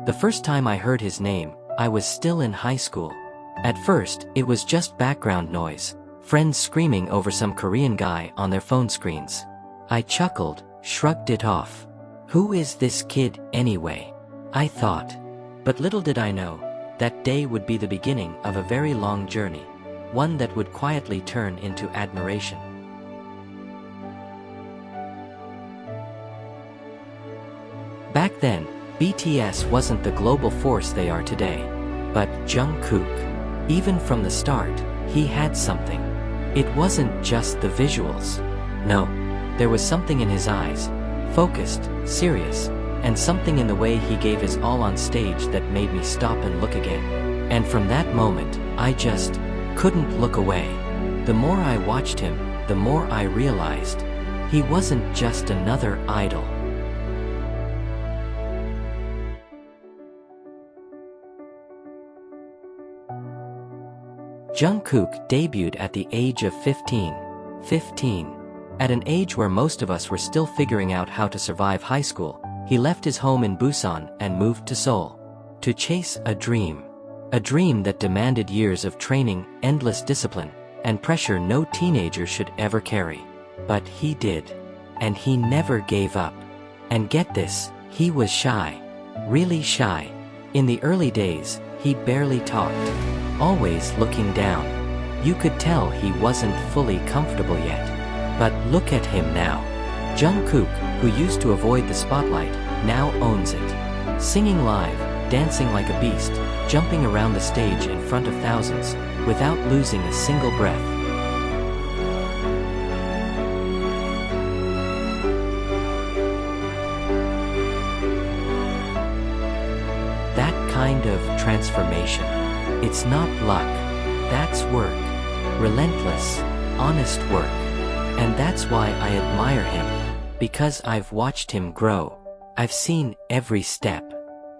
The first time I heard his name, I was still in high school. At first, it was just background noise, friends screaming over some Korean guy on their phone screens. I chuckled, shrugged it off. Who is this kid, anyway? I thought. But little did I know, that day would be the beginning of a very long journey, one that would quietly turn into admiration. Back then, BTS wasn't the global force they are today. But Jungkook, even from the start, he had something. It wasn't just the visuals. No, there was something in his eyes, focused, serious, and something in the way he gave his all on stage that made me stop and look again. And from that moment, I just couldn't look away. The more I watched him, the more I realized he wasn't just another idol. Jungkook debuted at the age of 15. At an age where most of us were still figuring out how to survive high school, he left his home in Busan and moved to Seoul. To chase a dream. A dream that demanded years of training, endless discipline, and pressure no teenager should ever carry. But he did. And he never gave up. And get this, he was shy. Really shy. In the early days, he barely talked. Always looking down. You could tell he wasn't fully comfortable yet. But look at him now. Jungkook, who used to avoid the spotlight, now owns it. Singing live, dancing like a beast, jumping around the stage in front of thousands, without losing a single breath. That kind of transformation. It's not luck. That's work. Relentless, honest work. And that's why I admire him. Because I've watched him grow. I've seen every step.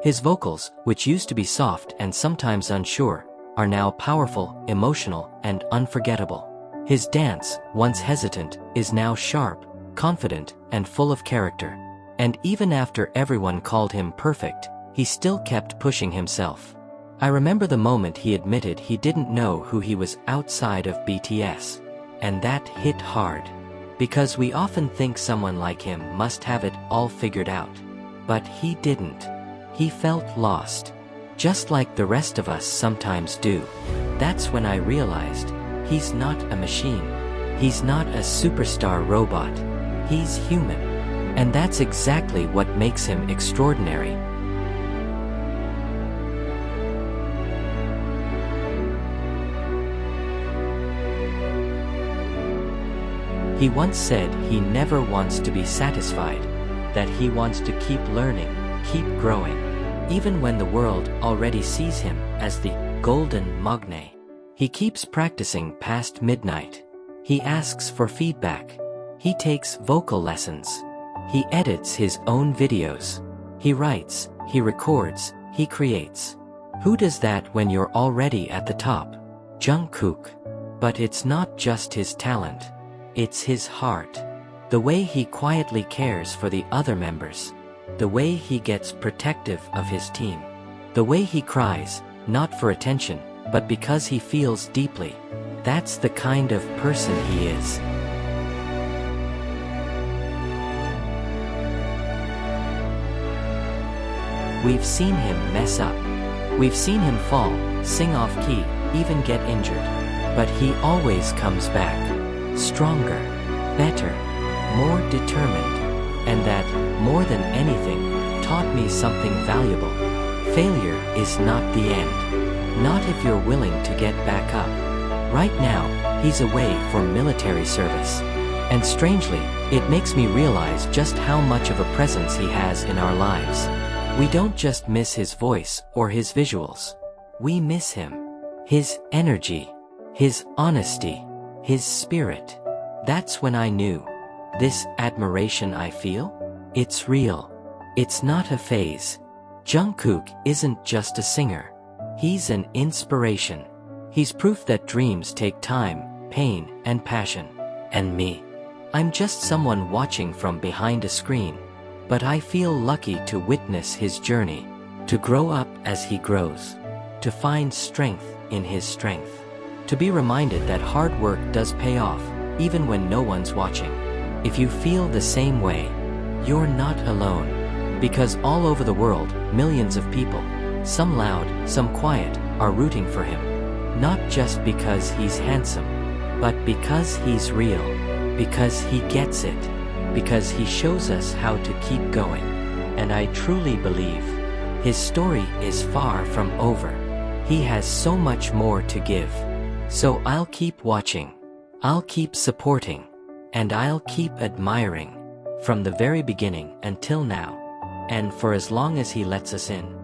His vocals, which used to be soft and sometimes unsure, are now powerful, emotional, and unforgettable. His dance, once hesitant, is now sharp, confident, and full of character. And even after everyone called him perfect, he still kept pushing himself. I remember the moment he admitted he didn't know who he was outside of BTS. And that hit hard. Because we often think someone like him must have it all figured out. But he didn't. He felt lost. Just like the rest of us sometimes do. That's when I realized, he's not a machine. He's not a superstar robot. He's human. And that's exactly what makes him extraordinary. He once said he never wants to be satisfied, that he wants to keep learning, keep growing. Even when the world already sees him as the golden Maknae. He keeps practicing past midnight. He asks for feedback. He takes vocal lessons. He edits his own videos. He writes, he records, he creates. Who does that when you're already at the top? Jungkook. But it's not just his talent. It's his heart. The way he quietly cares for the other members. The way he gets protective of his team. The way he cries, not for attention, but because he feels deeply. That's the kind of person he is. We've seen him mess up. We've seen him fall, sing off key, even get injured. But he always comes back. Stronger, better, more determined. And that, more than anything, taught me something valuable. Failure is not the end. Not if you're willing to get back up. Right now, he's away for military service. And strangely, it makes me realize just how much of a presence he has in our lives. We don't just miss his voice or his visuals. We miss him. His energy. His honesty. His spirit. That's when I knew. This admiration I feel? It's real. It's not a phase. Jungkook isn't just a singer. He's an inspiration. He's proof that dreams take time, pain, and passion. And me? I'm just someone watching from behind a screen. But I feel lucky to witness his journey. to grow up as he grows, to find strength in his strength, to be reminded that hard work does pay off, even when no one's watching. If you feel the same way, you're not alone. Because all over the world, millions of people, some loud, some quiet, are rooting for him. Not just because he's handsome, but because he's real, because he gets it, because he shows us how to keep going. And I truly believe his story is far from over. He has so much more to give. So I'll keep watching, I'll keep supporting, and I'll keep admiring, from the very beginning until now, and for as long as he lets us in.